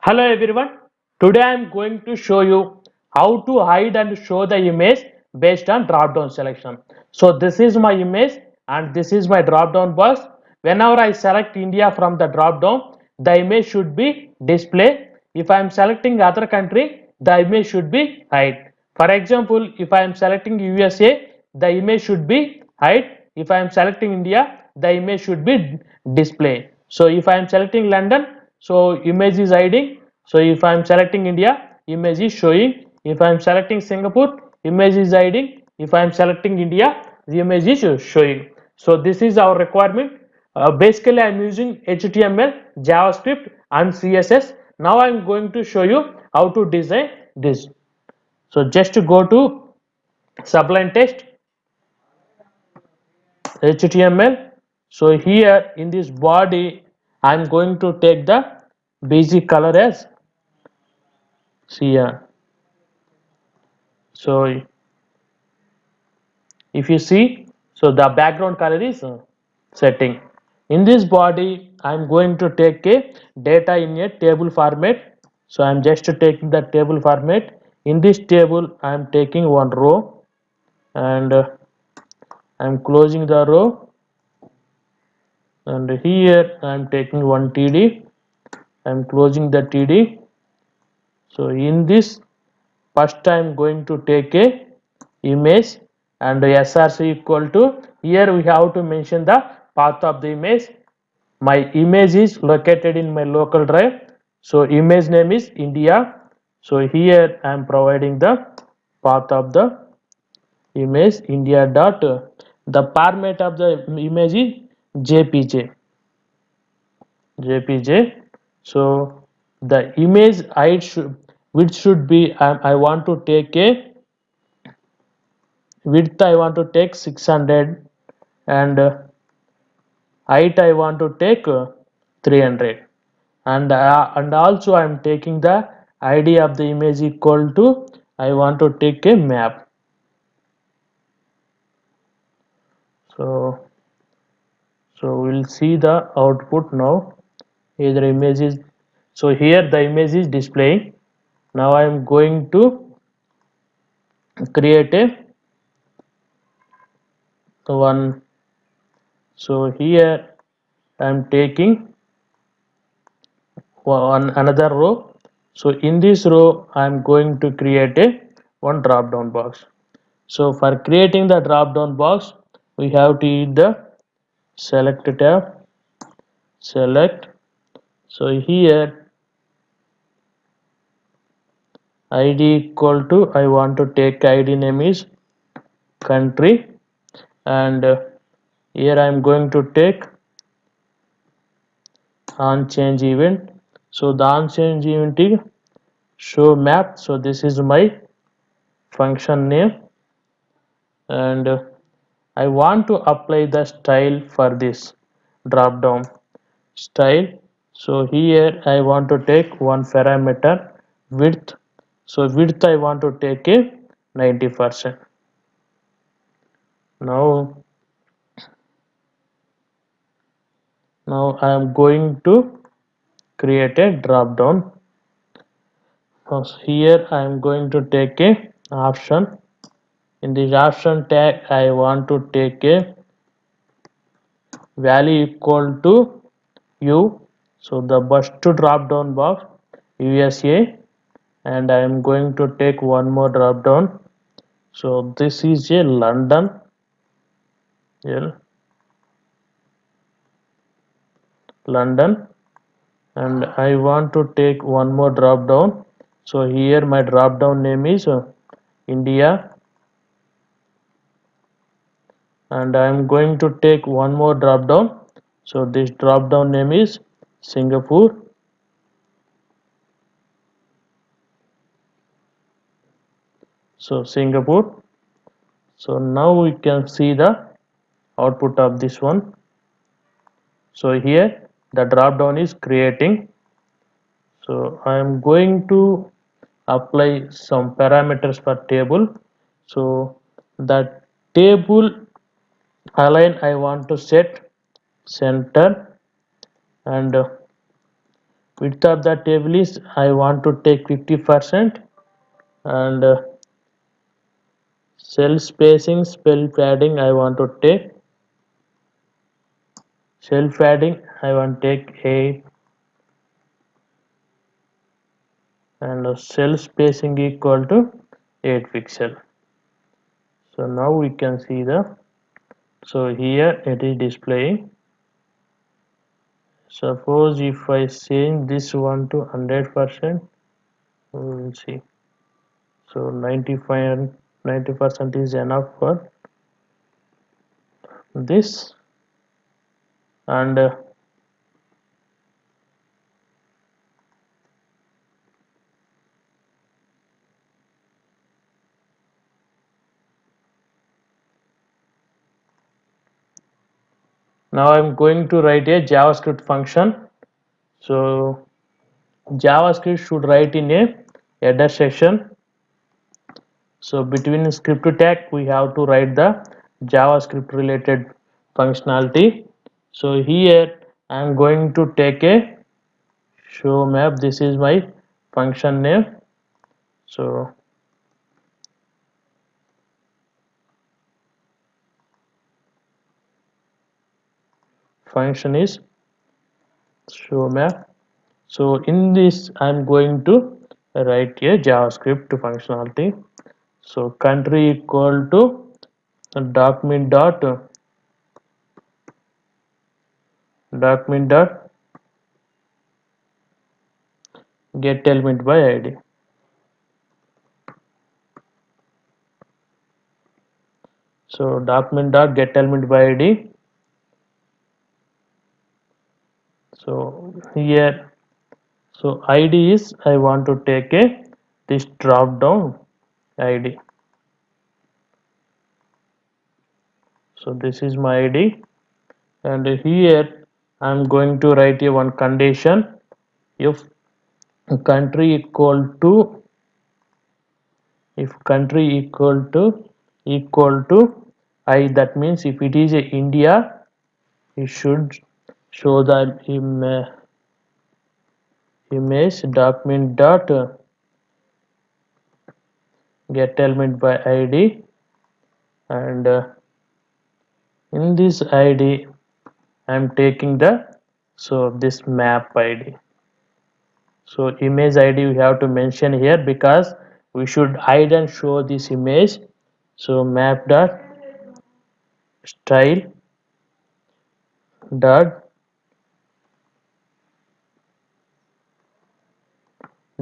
Hello everyone. Today I am going to show you how to hide and show the image based on drop down selection. So this is my image and this is my drop down box. Whenever I select India from the drop down, the image should be display. If I am selecting other country, the image should be hide. For example, if I am selecting USA, the image should be hide. If I am selecting India, the image should be display. So if I am selecting London, so image is hiding. So if I am selecting India, image is showing. If I am selecting Singapore, image is hiding. If I am selecting India, the image is showing. So this is our requirement. Basically I am using HTML, JavaScript and CSS. Now I am going to show you how to design this. So just to go to Sublime Text, HTML. So here in this body I am going to take the basic color as cyan. So if you see, so the background color is setting. In this body I am going to take a data in a table format. So I am just taking the table format. In this table I am taking one row and I am closing the row, and here I am taking one TD. I am closing the TD. So in this first I am going to take a image and src equal to, here we have to mention the path of the image. My image is located in my local drive, so image name is India. So here I am providing the path of the image India dot, the format of the image is jpj. So the image height should, which should be, I want to take a width, I want to take 600, and height I want to take 300, and also I am taking the id of the image equal to, I want to take a map. So so we'll see the output now. Either image is, so here the image is displaying. Now I am going to create a one. So here I am taking one another row. So in this row I am going to create a one drop down box. So for creating the drop down box, we have to use the select tab, select. So here id equal to, I want to take id name is country, and here I am going to take on change event. So the on change event is show map. So this is my function name, and I want to apply the style for this drop down style. So here I want to take one parameter width. So width I want to take a 90%. Now I am going to create a drop down. Here I am going to take a option. In this option tag I want to take a value equal to u. So the first drop down box USA, and I am going to take one more drop down. So this is a London, London, and I want to take one more drop down. So here my drop down name is India, and I am going to take one more drop down. So this drop down name is Singapore. So Singapore. So now we can see the output of this one. So here the drop down is creating. So I am going to apply some parameters for table. So the table align I want to set center, and width of the table is I want to take 50%, and cell spacing, spell padding I want to take, cell padding I want to take 8, and cell spacing equal to 8 pixel. So now we can see so here it is displaying. Suppose if I change this one to 100%, we will see. So 90% is enough for this, and now I'm going to write a JavaScript function. So JavaScript should write in a header section. So between script tag we have to write the JavaScript related functionality. So here I am going to take a show map. This is my function name. So function is show map. So in this I'm going to write a JavaScript functionality. So country equal to document dot get element by id. So document dot get element by id. So here, so id is I want to take a this drop down id. So this is my id, and here I'm going to write a one condition. If country equal to equal to I, that means if it is a India, it should show the image document dot get element by id, and in this id I'm taking this map id. So image id we have to mention here because we should hide and show this image. So map dot style dot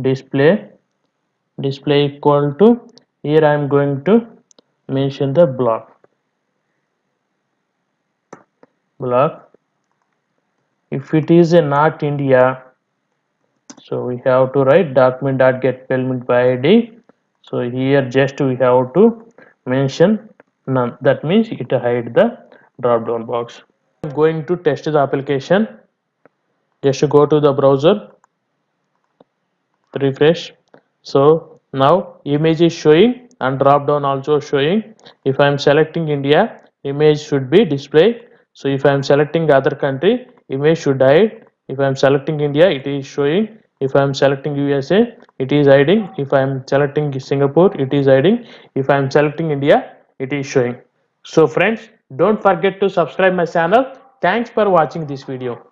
display equal to, here I am going to mention the block. If it is a not India, so we have to write document dot get element by id. So here just we have to mention none, that means it hide the drop down box. I'm going to test the application. Just go to the browser, refresh. So now image is showing and drop down also showing. If I am selecting India, image should be displayed. So if I am selecting other country, image should hide. If I am selecting India, it is showing. If I am selecting USA, it is hiding. If I am selecting Singapore, it is hiding. If I am selecting India, it is showing. So friends, don't forget to subscribe my channel. Thanks for watching this video.